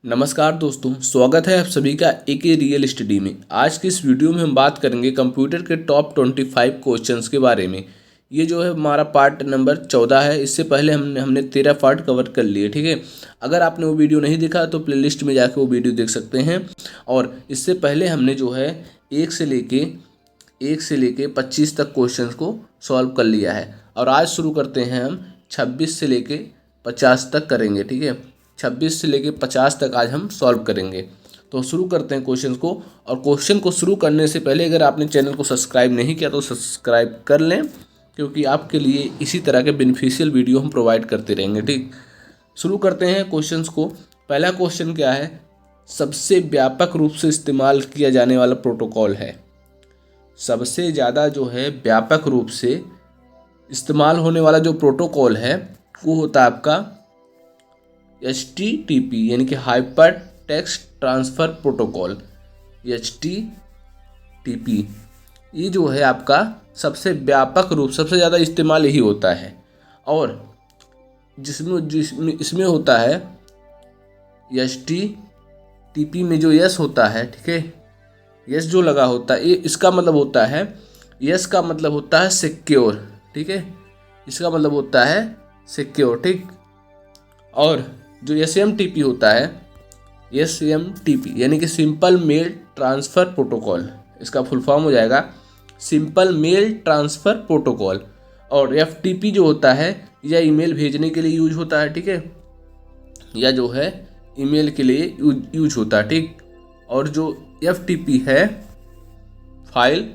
नमस्कार दोस्तों, स्वागत है आप सभी का एक रियल स्टडी में। आज की इस वीडियो में हम बात करेंगे कंप्यूटर के टॉप 25 क्वेश्चंस के बारे में। ये जो है हमारा पार्ट नंबर 14 है। इससे पहले हमने 13 पार्ट कवर कर लिए, ठीक है। अगर आपने वो वीडियो नहीं देखा तो प्लेलिस्ट में जाकर वो वीडियो देख सकते हैं। और इससे पहले हमने जो है एक से लेके 25 तक क्वेश्चंस को सॉल्व कर लिया है। और आज शुरू करते हैं हम 26 से लेके 50 तक करेंगे, ठीक है। 26 से लेके 50 तक आज हम सॉल्व करेंगे। तो शुरू करते हैं क्वेश्चन को। और क्वेश्चन को शुरू करने से पहले अगर आपने चैनल को सब्सक्राइब नहीं किया तो सब्सक्राइब कर लें, क्योंकि आपके लिए इसी तरह के बेनिफिशियल वीडियो हम प्रोवाइड करते रहेंगे, ठीक। शुरू करते हैं क्वेश्चंस को। पहला क्वेश्चन क्या है? सबसे व्यापक रूप से इस्तेमाल किया जाने वाला प्रोटोकॉल है। सबसे ज़्यादा जो है व्यापक रूप से इस्तेमाल होने वाला जो प्रोटोकॉल है वो होता है आपका HTTP, यानी कि hyper text transfer protocol. HTTP ये जो है आपका सबसे व्यापक रूप, सबसे ज़्यादा इस्तेमाल यही होता है। और जिसमें इसमें होता है HTTP में जो यस होता है, ठीक है, यस जो लगा होता है, ये इसका मतलब होता है, यस का मतलब होता है सिक्योर, ठीक है। इसका मतलब होता है सिक्योर, ठीक। और जो SMTP होता है, SMTP यानी कि सिंपल मेल ट्रांसफ़र प्रोटोकॉल, इसका फुल फॉर्म हो जाएगा सिंपल मेल ट्रांसफ़र प्रोटोकॉल। और FTP जो होता है या ईमेल भेजने के लिए यूज होता है, ठीक है, या जो है ईमेल के लिए यूज होता है, ठीक। और जो FTP है फाइल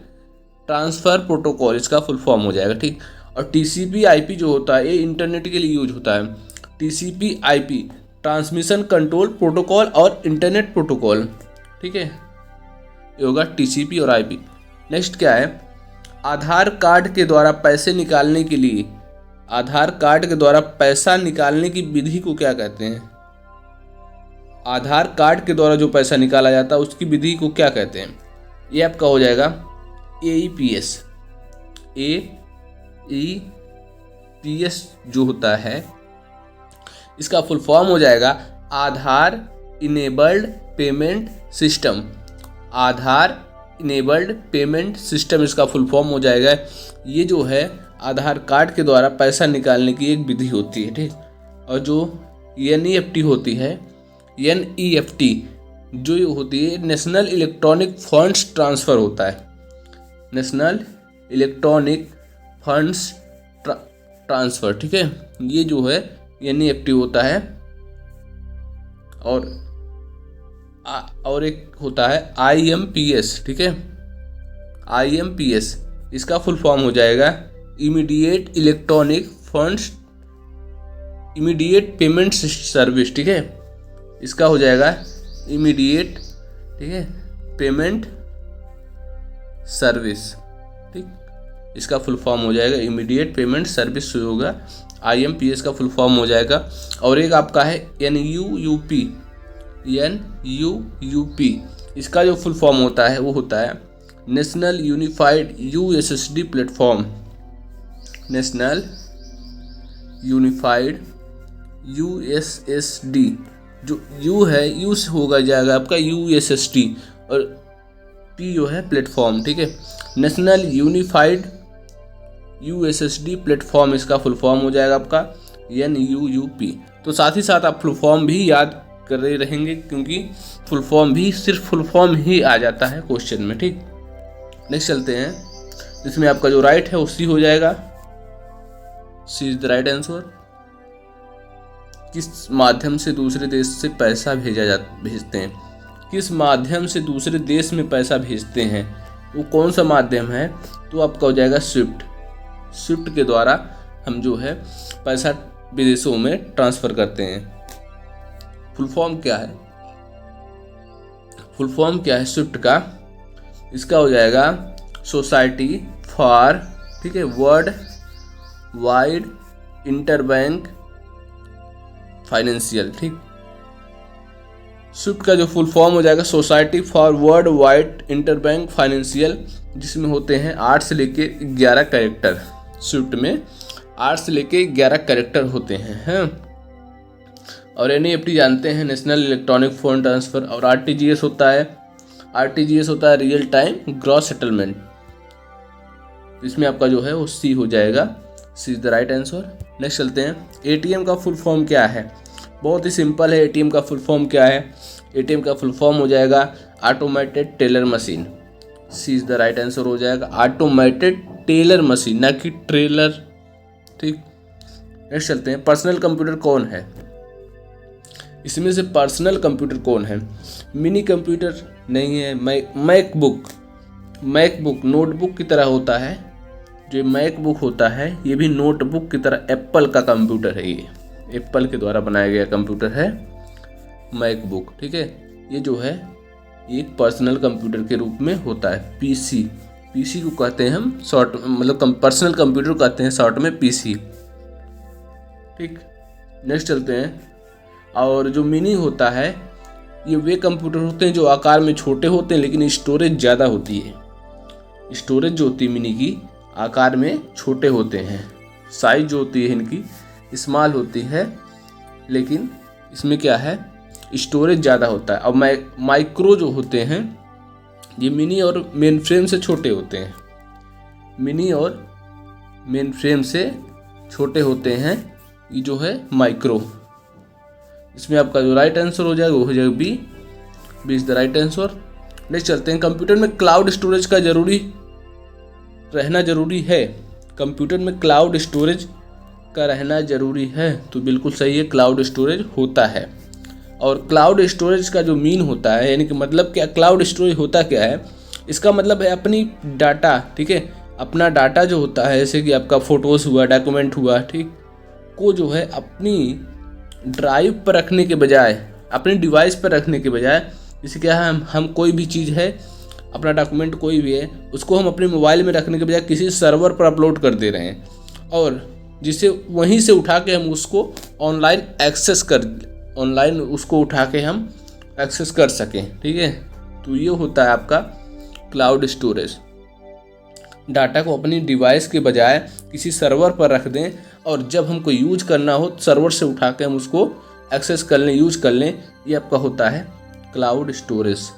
ट्रांसफ़र प्रोटोकॉल, इसका फुल फॉर्म हो जाएगा, ठीक। और TCP/IP जो होता है ये इंटरनेट के लिए यूज होता है। TCP/IP ट्रांसमिशन कंट्रोल प्रोटोकॉल और इंटरनेट प्रोटोकॉल, ठीक है, ये होगा TCP और IP। नेक्स्ट क्या है? आधार कार्ड के द्वारा पैसे निकालने के लिए, आधार कार्ड के द्वारा पैसा निकालने की विधि को क्या कहते हैं? आधार कार्ड के द्वारा जो पैसा निकाला जाता है उसकी विधि को क्या कहते हैं? ये आपका हो जाएगा AEPS। AEPS जो होता है इसका फुल फॉर्म हो जाएगा आधार इनेबल्ड पेमेंट सिस्टम। आधार इनेबल्ड पेमेंट सिस्टम इसका फुल फॉर्म हो जाएगा। ये जो है आधार कार्ड के द्वारा पैसा निकालने की एक विधि होती है, ठीक। और जो NEFT होती है, NEFT जो होती है नेशनल इलेक्ट्रॉनिक फंड्स ट्रांसफ़र होता है। नेशनल इलेक्ट्रॉनिक फंड्स ट्रांसफ़र, ठीक है, ये जो है NEFT होता है। और एक होता है IMPS, ठीक है। IMPS इसका फुल फॉर्म हो जाएगा immediate electronic funds immediate payment service, ठीक है। इसका हो जाएगा इमीडिएट, ठीक है, पेमेंट सर्विस, ठीक। इसका फुल फॉर्म हो जाएगा इमीडिएट पेमेंट सर्विस होगा, IMPS का फुल फॉर्म हो जाएगा। और एक आपका है NUUP। इसका जो फुल फॉर्म होता है वो होता है national unified USSD platform. National unified USSD, जो U है, U से होगा जाएगा आपका USSD और P जो है प्लेटफॉर्म, ठीक है। नेशनल यूनिफाइड USSD प्लेटफॉर्म, इसका फुल फॉर्म हो जाएगा आपका NUUP। तो साथ ही साथ आप फुल फॉर्म भी याद कर रहे रहेंगे, क्योंकि फुल फॉर्म भी सिर्फ फुल फॉर्म ही आ जाता है क्वेश्चन में, ठीक। नेक्स्ट चलते हैं, इसमें आपका जो राइट है उसी हो जाएगा, सी इज द राइट आंसर। किस माध्यम से दूसरे देश से पैसा भेजते हैं? किस माध्यम से दूसरे देश में पैसा भेजते हैं, वो कौन सा माध्यम है? तो आपका हो जाएगा स्विफ्ट के द्वारा हम जो है पैसा विदेशों में ट्रांसफ़र करते हैं। फुल फॉर्म क्या है? फुल फॉर्म क्या है स्विफ्ट का? इसका हो जाएगा सोसाइटी फॉर, ठीक है, वर्ल्ड वाइड इंटरबैंक फाइनेंशियल, ठीक। स्विफ्ट का जो फुल फॉर्म हो जाएगा society for world wide interbank financial, जिसमें होते हैं 8 से लेके 11 कैरेक्टर। स्विफ्ट में 8 से लेके 11 कैरेक्टर होते हैं। और NEFT जानते हैं, नेशनल इलेक्ट्रॉनिक फंड ट्रांसफ़र। और RTGS होता है रियल टाइम ग्रॉस सेटलमेंट। इसमें आपका जो है वो सी हो जाएगा, C is the right answer. Next चलते हैं, ATM का फुल फॉर्म क्या है? बहुत ही सिंपल है। ATM का फुल फॉर्म क्या है? ATM का फुल फॉर्म हो जाएगा automated teller machine. C is the right answer हो जाएगा, ऑटोमेटेड टेलर मशीन, ना कि ट्रेलर। ठीक, नेक्स्ट चलते हैं, पर्सनल कंप्यूटर कौन है? इसमें से पर्सनल कंप्यूटर कौन है? मिनी कंप्यूटर नहीं है, मैकबुक नोटबुक की तरह होता है। जो मैकबुक होता है ये भी नोटबुक की तरह एप्पल का कंप्यूटर है, ये एप्पल के द्वारा बनाया गया कंप्यूटर है मैकबुक। ठीक है, ये जो है एक पर्सनल कंप्यूटर के रूप में होता है। पीसी को कहते हैं हम शॉर्ट, मतलब पर्सनल कंप्यूटर कहते हैं शॉर्ट में PC। ठीक, नेक्स्ट चलते हैं, और जो मिनी होता है ये वे कंप्यूटर होते हैं जो आकार में छोटे होते हैं लेकिन स्टोरेज ज़्यादा होती है। स्टोरेज जो होती है मिनी की आकार में छोटे होते हैं, साइज जो होती है इनकी स्मॉल होती है, लेकिन इसमें क्या है स्टोरेज ज़्यादा होता है। और माइक्रो जो होते हैं ये मिनी और मेन फ्रेम से छोटे होते हैं, मिनी और मेन फ्रेम से छोटे होते हैं, ये जो है माइक्रो। इसमें आपका जो राइट आंसर हो जाएगा वो हो जाएगा B is the right answer. Next चलते हैं, कंप्यूटर में क्लाउड स्टोरेज का रहना जरूरी है। कंप्यूटर में क्लाउड स्टोरेज का रहना जरूरी है, तो बिल्कुल सही है, क्लाउड स्टोरेज होता है। और क्लाउड स्टोरेज का जो मीन होता है, यानी कि मतलब क्या, क्लाउड स्टोरेज होता क्या है, इसका मतलब है अपनी डाटा, ठीक है, अपना डाटा जो होता है, जैसे कि आपका फ़ोटोज़ हुआ, डॉक्यूमेंट हुआ, ठीक, को जो है अपनी ड्राइव पर रखने के बजाय, अपने डिवाइस पर रखने के बजाय, जैसे क्या है हम कोई भी चीज़ है, अपना डॉक्यूमेंट कोई भी है, उसको हम अपने मोबाइल में रखने के बजाय किसी सर्वर पर अपलोड कर दे रहे हैं, और जिसे वहीं से उठा के हम उसको ऑनलाइन उसको उठा के हम एक्सेस कर सकें। ठीक है, तो ये होता है आपका क्लाउड स्टोरेज। डाटा को अपनी डिवाइस के बजाय किसी सर्वर पर रख दें, और जब हमको यूज करना हो सर्वर से उठा के हम उसको एक्सेस कर लें, यूज कर लें, ये आपका होता है क्लाउड स्टोरेज।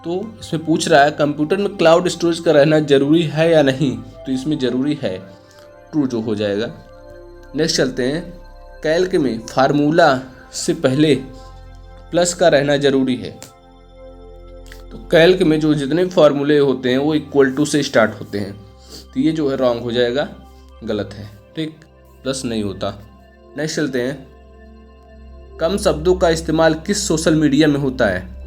तो इसमें पूछ रहा है कंप्यूटर में क्लाउड स्टोरेज का रहना जरूरी है या नहीं, तो इसमें ज़रूरी है, ट्रू जो हो जाएगा। नेक्स्ट चलते हैं, कैल्क में फार्मूला से पहले प्लस का रहना जरूरी है। तो कैल्क में जो जितने फार्मूले होते हैं वो इक्वल टू से स्टार्ट होते हैं, तो ये जो है रॉन्ग हो जाएगा, गलत है। ठीक, प्लस नहीं होता। नेक्स्ट चलते हैं, कम शब्दों का इस्तेमाल किस सोशल मीडिया में होता है?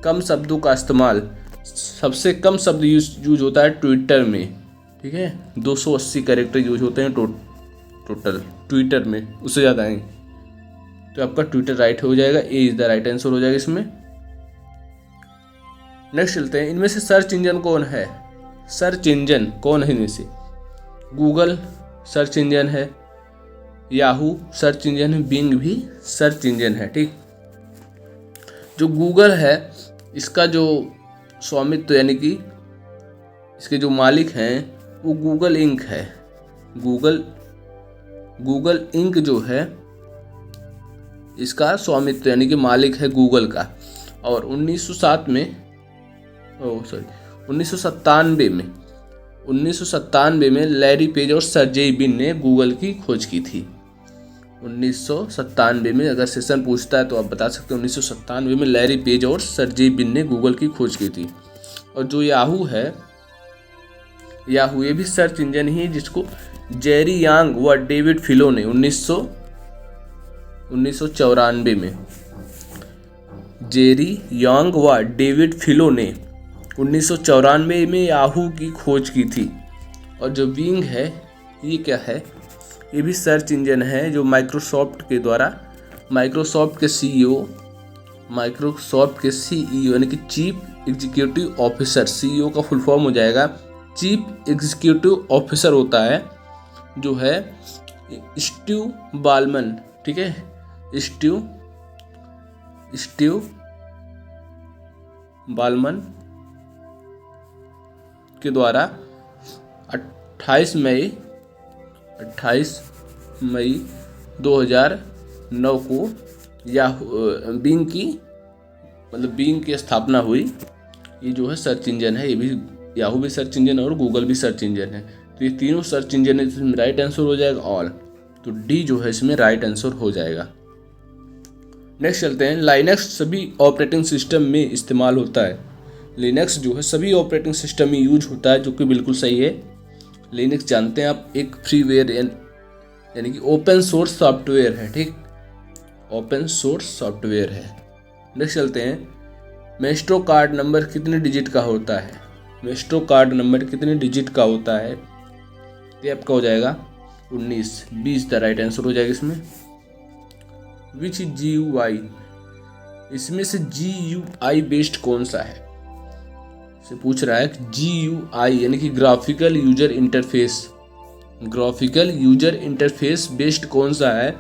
कम शब्दों का इस्तेमाल, सबसे कम शब्द यूज होता है ट्विटर में। ठीक है, 280 कैरेक्टर यूज होते हैं टोटल ट्विटर में, उससे ज़्यादा नहीं, तो आपका ट्विटर राइट हो जाएगा, A is the right answer हो जाएगा इसमें। नेक्स्ट चलते हैं, इनमें से सर्च इंजन कौन है? सर्च इंजन कौन है इनमें से? गूगल सर्च इंजन है, याहू सर्च इंजन है, बिंग भी सर्च इंजन है। ठीक, जो गूगल है इसका जो स्वामित्व, यानी कि इसके जो मालिक हैं वो गूगल इंक है। गूगल इंक जो है इसका स्वामित्व, यानी कि मालिक है गूगल का। और 1997 में लैरी पेज और सर्जेई ब्रिन ने गूगल की खोज की थी। 1997 में, अगर सेशन पूछता है तो आप बता सकते हैं, 1997 में लैरी पेज और सर्जेई ब्रिन ने गूगल की खोज की थी। और जो याहू है, याहू ये भी सर्च इंजन ही है, जिसको जेरी यांग व डेविड फिलो ने 1994 में, जेरी यांग व डेविड फिलो ने 1994 में याहू की खोज की थी। और जो बिंग है ये क्या है? ये भी सर्च इंजन है जो माइक्रोसॉफ्ट के सीईओ यानी कि चीफ एग्जीक्यूटिव ऑफिसर, सीईओ का फुल फॉर्म हो जाएगा चीफ एग्जीक्यूटिव ऑफिसर होता है, जो है स्टीव बालमन। ठीक है, स्टीव बालमन के द्वारा 28 मई 2009 को या बिंग की मतलब बिंग की स्थापना हुई। ये जो है सर्च इंजन है, ये भी याहू भी सर्च इंजन है और गूगल भी सर्च इंजन है। तो ये तीनों सर्च इंजन है, इसमें राइट आंसर हो जाएगा ऑल। तो डी जो है इसमें राइट आंसर हो जाएगा। नेक्स्ट चलते हैं, लाइनक्स सभी ऑपरेटिंग सिस्टम में इस्तेमाल होता है। लिनक्स जो है सभी ऑपरेटिंग सिस्टम में यूज होता है, जो कि बिल्कुल सही है। लिनक्स जानते हैं आप एक फ्रीवेयर यानी कि ओपन सोर्स सॉफ्टवेयर है, ठीक, ओपन सोर्स सॉफ्टवेयर है। नेक्स्ट चलते हैं, मेस्ट्रो कार्ड नंबर कितने डिजिट का होता है? मेस्ट्रो कार्ड नंबर कितने डिजिट का होता है? ये आपका हो जाएगा 19, 20 द राइट आंसर हो जाएगा इसमें। विच GUI, इसमें से GUI बेस्ड कौन सा है? से पूछ रहा है कि GUI यानी कि graphical user interface, graphical user interface based कौन सा है?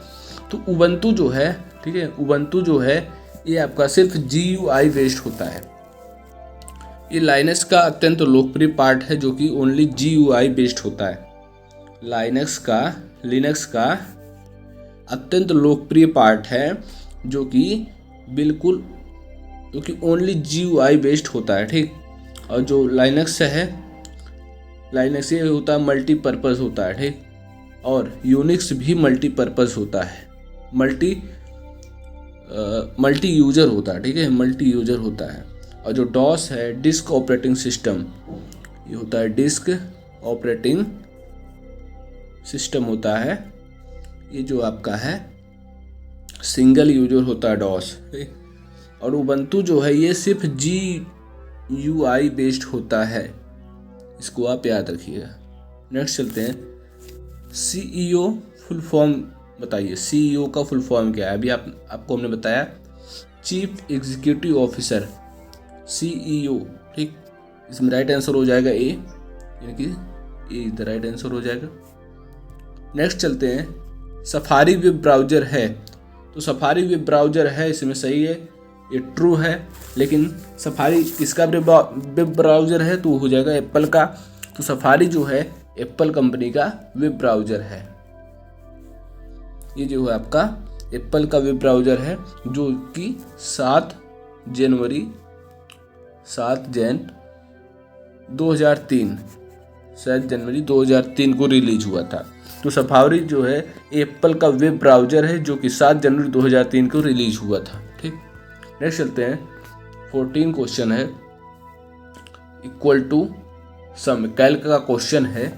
तो उबंटू जो है, ठीक है, उबंटू जो है ये आपका सिर्फ GUI बेस्ड होता है। ये लाइनक्स का अत्यंत लोकप्रिय पार्ट है जो कि ओनली GUI बेस्ड होता है। लिनक्स का अत्यंत लोकप्रिय पार्ट है जो कि ओनली GUI बेस्ड होता है, ठीक। और जो लाइनक्स है, लाइनक्स ये होता है मल्टीपर्पज़ होता है, ठीक। और यूनिक्स भी मल्टीपर्पज़ होता है, मल्टी यूजर होता है, ठीक है, मल्टी यूजर होता है। और जो डॉस है डिस्क ऑपरेटिंग सिस्टम, ये होता है डिस्क ऑपरेटिंग सिस्टम होता है। ये जो आपका है सिंगल यूजर होता है डॉस, ठीक। और उबंटू जो है ये सिर्फ GUI बेस्ड होता है, इसको आप याद रखिएगा। नेक्स्ट चलते हैं, CEO फुल फॉर्म बताइए। CEO का फुल फॉर्म क्या है? अभी आपको हमने बताया चीफ एग्जीक्यूटिव ऑफिसर, CEO, ठीक। इसमें राइट आंसर हो जाएगा ए, यानी कि ए द राइट आंसर हो जाएगा। नेक्स्ट चलते हैं, सफारी वेब ब्राउज़र है। तो सफारी वेब ब्राउज़र है, इसमें सही है, ये ट्रू है। लेकिन सफारी किसका वेब ब्राउज़र है? तो हो जाएगा एप्पल का। तो सफारी जो है एप्पल कंपनी का वेब ब्राउज़र है। ये जो है आपका एप्पल का वेब ब्राउज़र है जो कि 7 जन 2003 शायद जनवरी 2003 को रिलीज हुआ था। तो सफारी जो है एप्पल का वेब ब्राउज़र है जो कि 7 जनवरी 2003 को रिलीज हुआ था, ठीक। नेक्स्ट चलते हैं, 14 क्वेश्चन है, इक्वल टू सम, कैल्क का क्वेश्चन है।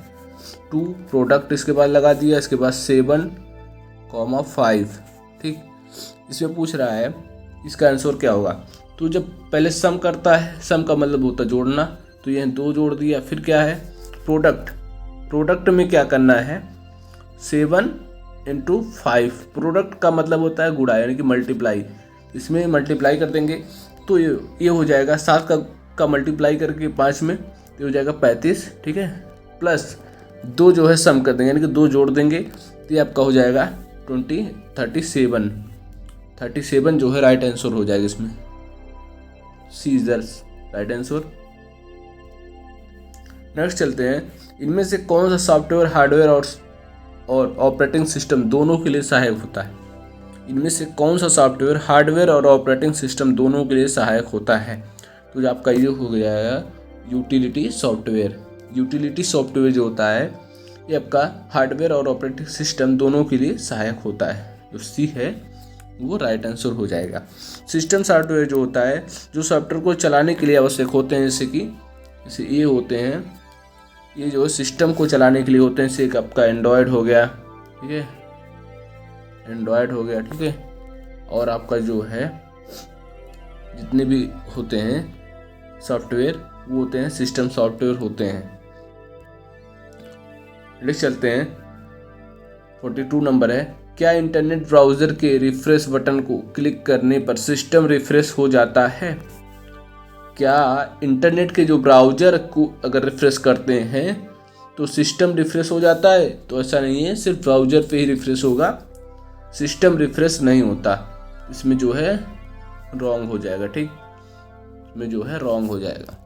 2 प्रोडक्ट इसके बाद लगा दिया, इसके बाद 7,5, ठीक। इसमें पूछ रहा है इसका आंसर क्या होगा? तो जब पहले सम करता है, सम का मतलब होता है जोड़ना, तो ये 2 जोड़ दिया। फिर क्या है प्रोडक्ट में क्या करना है? 7 × 5, प्रोडक्ट का मतलब होता है गुणा यानी कि मल्टीप्लाई। इसमें मल्टीप्लाई कर देंगे तो ये हो जाएगा 7 का मल्टीप्लाई करके 5 में, ये हो जाएगा 35, ठीक है। प्लस 2 जो है सम कर देंगे यानी कि 2 जोड़ देंगे, तो ये आपका हो जाएगा 37 जो है राइट आंसर हो जाएगा इसमें। C is the right answer. Next चलते हैं, इनमें से कौन सा सॉफ्टवेयर हार्डवेयर और ऑपरेटिंग सिस्टम दोनों के लिए सहायक होता है? इनमें से कौन सा सॉफ्टवेयर हार्डवेयर और ऑपरेटिंग सिस्टम दोनों के लिए सहायक होता है? तो जो आपका ये हो गया है यूटिलिटी सॉफ्टवेयर। यूटिलिटी सॉफ्टवेयर जो होता है ये आपका हार्डवेयर और ऑपरेटिंग सिस्टम दोनों के लिए सहायक होता है। जो सी है वो राइट आंसर हो जाएगा। सिस्टम सॉफ्टवेयर जो होता है जो सॉफ्टवेयर को चलाने के लिए आवश्यक होते हैं, जैसे ये होते हैं, ये जो सिस्टम को चलाने के लिए होते हैं। जैसे एक आपका एंड्रॉयड हो गया, ठीक है, एंड्रॉयड हो गया, ठीक है। और आपका जो है जितने भी होते हैं सॉफ्टवेयर वो होते हैं सिस्टम सॉफ्टवेयर होते हैं। नेक्स्ट चलते हैं, 42 नंबर है, क्या इंटरनेट ब्राउज़र के रिफ्रेश बटन को क्लिक करने पर सिस्टम रिफ्रेश हो जाता है? क्या इंटरनेट के जो ब्राउज़र को अगर रिफ्रेश करते हैं तो सिस्टम रिफ्रेश हो जाता है? तो ऐसा नहीं है, सिर्फ ब्राउज़र पे ही रिफ्रेश होगा, सिस्टम रिफ्रेश नहीं होता। इसमें जो है रॉन्ग हो जाएगा, ठीक, इसमें जो है रॉन्ग हो जाएगा।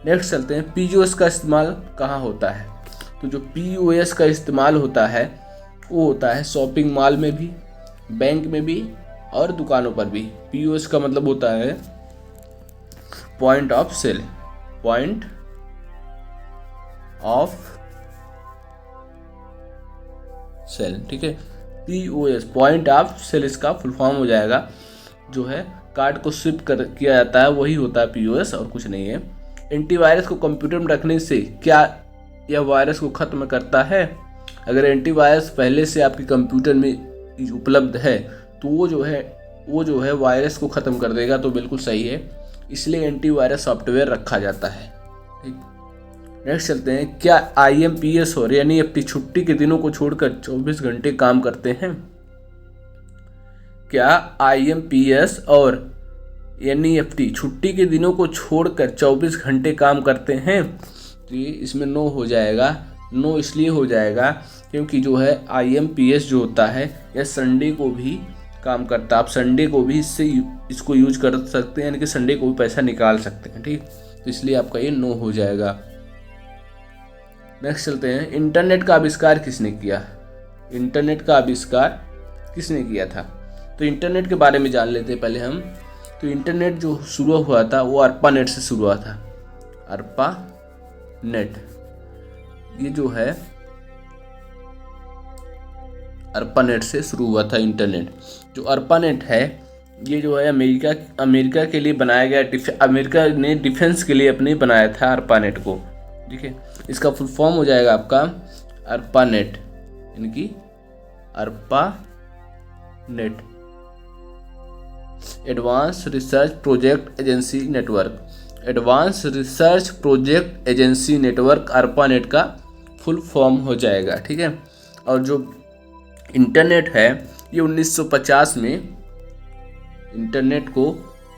नेक्स्ट चलते हैं, POS का इस्तेमाल कहाँ होता है? तो जो POS का इस्तेमाल होता है वो होता है शॉपिंग मॉल में भी, बैंक में भी और दुकानों पर भी। POS का मतलब होता है point of sale, point of sale, ठीक है। POS पॉइंट ऑफ सेल इसका फुल फॉर्म हो जाएगा। जो है कार्ड को स्विप किया जाता है वही होता है POS, और कुछ नहीं है। एंटीवायरस को कंप्यूटर में रखने से क्या यह वायरस को ख़त्म करता है? अगर एंटीवायरस पहले से आपके कंप्यूटर में उपलब्ध है तो वो जो है वायरस को ख़त्म कर देगा, तो बिल्कुल सही है। इसलिए एंटीवायरस सॉफ्टवेयर रखा जाता है, ठीक। नेक्स्ट चलते हैं, क्या IMPS और NEFT छुट्टी के दिनों को छोड़कर 24 घंटे काम करते हैं? क्या IMPS और NEFT छुट्टी के दिनों को छोड़कर 24 घंटे काम करते हैं? तो ये इसमें नो हो जाएगा। नो इसलिए हो जाएगा क्योंकि जो है IMPS जो होता है यह संडे को भी काम करता है। आप संडे को भी इसको यूज कर सकते हैं, यानी कि संडे को भी पैसा निकाल सकते हैं, ठीक। तो इसलिए आपका ये नो हो जाएगा। नेक्स्ट चलते हैं, इंटरनेट का आविष्कार किसने किया? इंटरनेट का आविष्कार किसने किया था? तो इंटरनेट के बारे में जान लेते हैं पहले हम। तो इंटरनेट जो शुरू हुआ था वो ARPANET से शुरू हुआ था। ARPANET ये जो है ARPANET से शुरू हुआ था इंटरनेट। जो ARPANET है ये जो है अमेरिका के लिए बनाया गया, अमेरिका ने डिफेंस के लिए अपने बनाया था ARPANET को, ठीक है। इसका फुल फॉर्म हो जाएगा आपका ARPANET, यानी कि ARPANET advance research project agency network. Advance research project agency network ARPANET का फुल फॉर्म हो जाएगा, ठीक है। और जो इंटरनेट है ये 1950 में, इंटरनेट को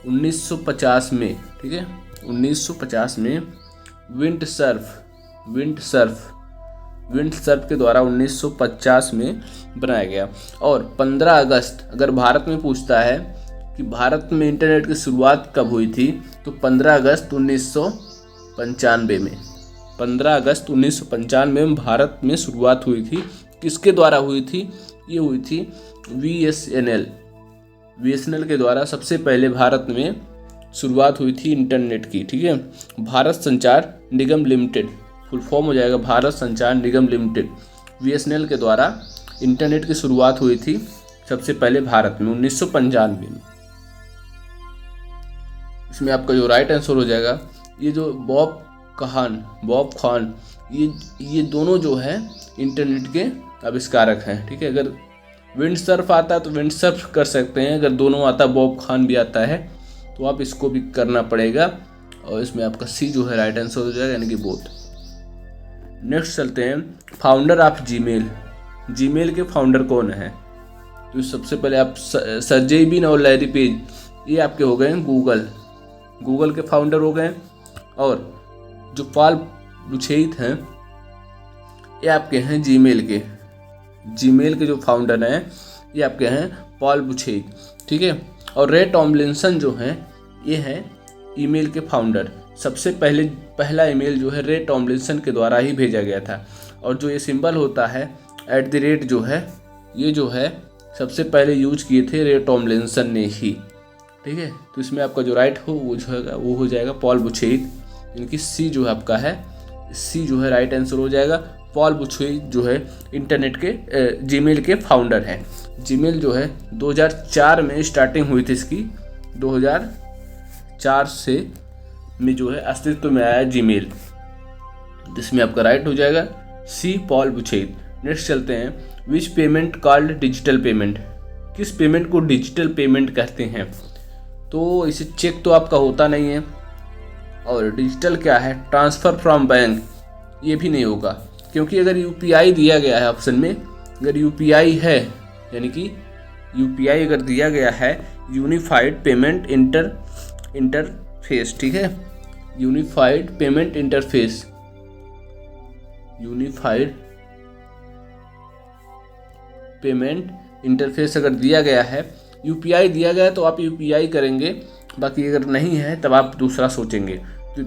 1950 में, ठीक है, 1950 में विंडसर्फ के द्वारा 1950 में बनाया गया। और 15 अगस्त, अगर भारत में पूछता है कि भारत में इंटरनेट की शुरुआत कब हुई थी, तो 15 अगस्त 1995 में, 15 अगस्त 1995 में भारत में शुरुआत हुई थी। किसके द्वारा हुई थी? ये हुई थी BSNL के द्वारा सबसे पहले भारत में शुरुआत हुई थी इंटरनेट की, ठीक है। भारत संचार निगम लिमिटेड, फुल फॉर्म हो जाएगा भारत संचार निगम लिमिटेड, BSNL के द्वारा इंटरनेट की शुरुआत हुई थी सबसे पहले भारत में 1995 में। इसमें आपका जो राइट आंसर हो जाएगा, ये जो बॉब खान ये दोनों जो है इंटरनेट के आविष्कारक हैं, ठीक है। अगर विंडसर्फ आता है तो विंडसर्फ कर सकते हैं, अगर दोनों आता बॉब खान भी आता है तो आप इसको भी करना पड़ेगा। और इसमें आपका C जो है राइट आंसर हो जाएगा, यानी कि बोथ। नेक्स्ट चलते हैं, फाउंडर ऑफ जीमेल के फाउंडर कौन है? तो सबसे पहले आप सर्जेई ब्रिन और लैरी पेज, ये आपके हो गए गूगल के फाउंडर हो गए। और जो पॉल बुचेइथ हैं ये आपके हैं जीमेल के जो फाउंडर हैं ये आपके हैं पॉल बुचेइथ, ठीक है। और रे टॉमलिंसन जो हैं ये हैं ईमेल के फाउंडर। सबसे पहला ईमेल जो है रे टॉमलिंसन के द्वारा ही भेजा गया था। और जो ये सिंबल होता है @ जो है ये जो है सबसे पहले यूज किए थे रे टॉमलिंसन ने ही, ठीक है। तो इसमें आपका जो राइट हो वो हो जाएगा पॉल बुचेइथ, इनकी C जो है आपका है C जो है राइट आंसर हो जाएगा। पॉल बुचेइथ जो है इंटरनेट के जीमेल के फाउंडर हैं। जीमेल जो है 2004 में स्टार्टिंग हुई थी इसकी, 2004 से में जो है अस्तित्व में आया जीमेल, जिसमें आपका राइट हो जाएगा C पॉल बुचेइथ। नेक्स्ट चलते हैं, विच पेमेंट कॉल्ड डिजिटल पेमेंट? किस पेमेंट को डिजिटल पेमेंट कहते हैं? तो इसे चेक तो आपका होता नहीं है। और डिजिटल क्या है? ट्रांसफ़र फ्रॉम बैंक, ये भी नहीं होगा, क्योंकि अगर UPI दिया गया है ऑप्शन में, अगर UPI है, यानी कि UPI अगर दिया गया है यूनिफाइड पेमेंट इंटरफेस, ठीक है, unified payment interface, unified payment interface अगर दिया गया है, UPI दिया गया है तो आप UPI करेंगे, बाकी अगर नहीं है तब आप दूसरा सोचेंगे। तो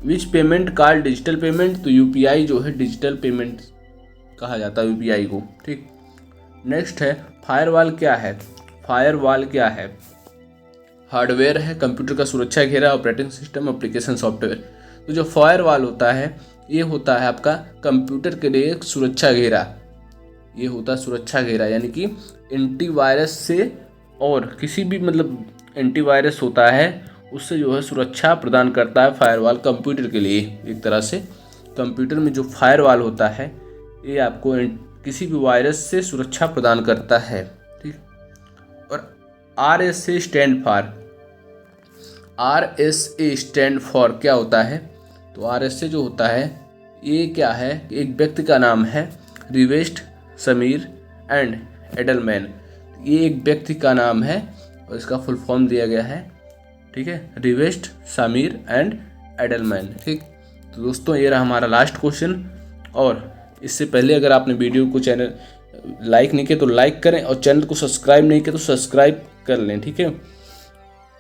विच पेमेंट कॉल्ड डिजिटल पेमेंट? तो UPI जो है डिजिटल पेमेंट कहा जाता है UPI को, ठीक। नेक्स्ट है, फायरवॉल क्या है? फायरवॉल क्या है? हार्डवेयर है, कंप्यूटर का सुरक्षा घेरा, ऑपरेटिंग सिस्टम, एप्लीकेशन सॉफ्टवेयर। तो जो फायरवॉल होता है ये होता है आपका कंप्यूटर के लिए एक सुरक्षा घेरा। ये होता है सुरक्षा घेरा, यानी कि एंटीवायरस से और किसी भी मतलब एंटीवायरस होता है उससे जो है सुरक्षा प्रदान करता है फायरवॉल कंप्यूटर के लिए। एक तरह से कंप्यूटर में जो फायरवॉल होता है ये आपको किसी भी वायरस से सुरक्षा प्रदान करता है। ठीक। और RSA स्टैंड फॉर क्या होता है? तो RSA जो होता है ये क्या है? एक व्यक्ति का नाम है, रिवेस्ट समीर एंड एडलमैन। ये एक व्यक्ति का नाम है और इसका फुल फॉर्म दिया गया है। ठीक है, रिवेस्ट समीर एंड एडलमैन। ठीक। तो दोस्तों ये रहा हमारा लास्ट क्वेश्चन। और इससे पहले अगर आपने वीडियो को चैनल लाइक नहीं किया तो लाइक करें और चैनल को सब्सक्राइब नहीं किया तो सब्सक्राइब कर लें। ठीक है,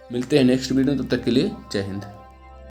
मिलते हैं नेक्स्ट वीडियो में, तब तक के लिए जय हिंद।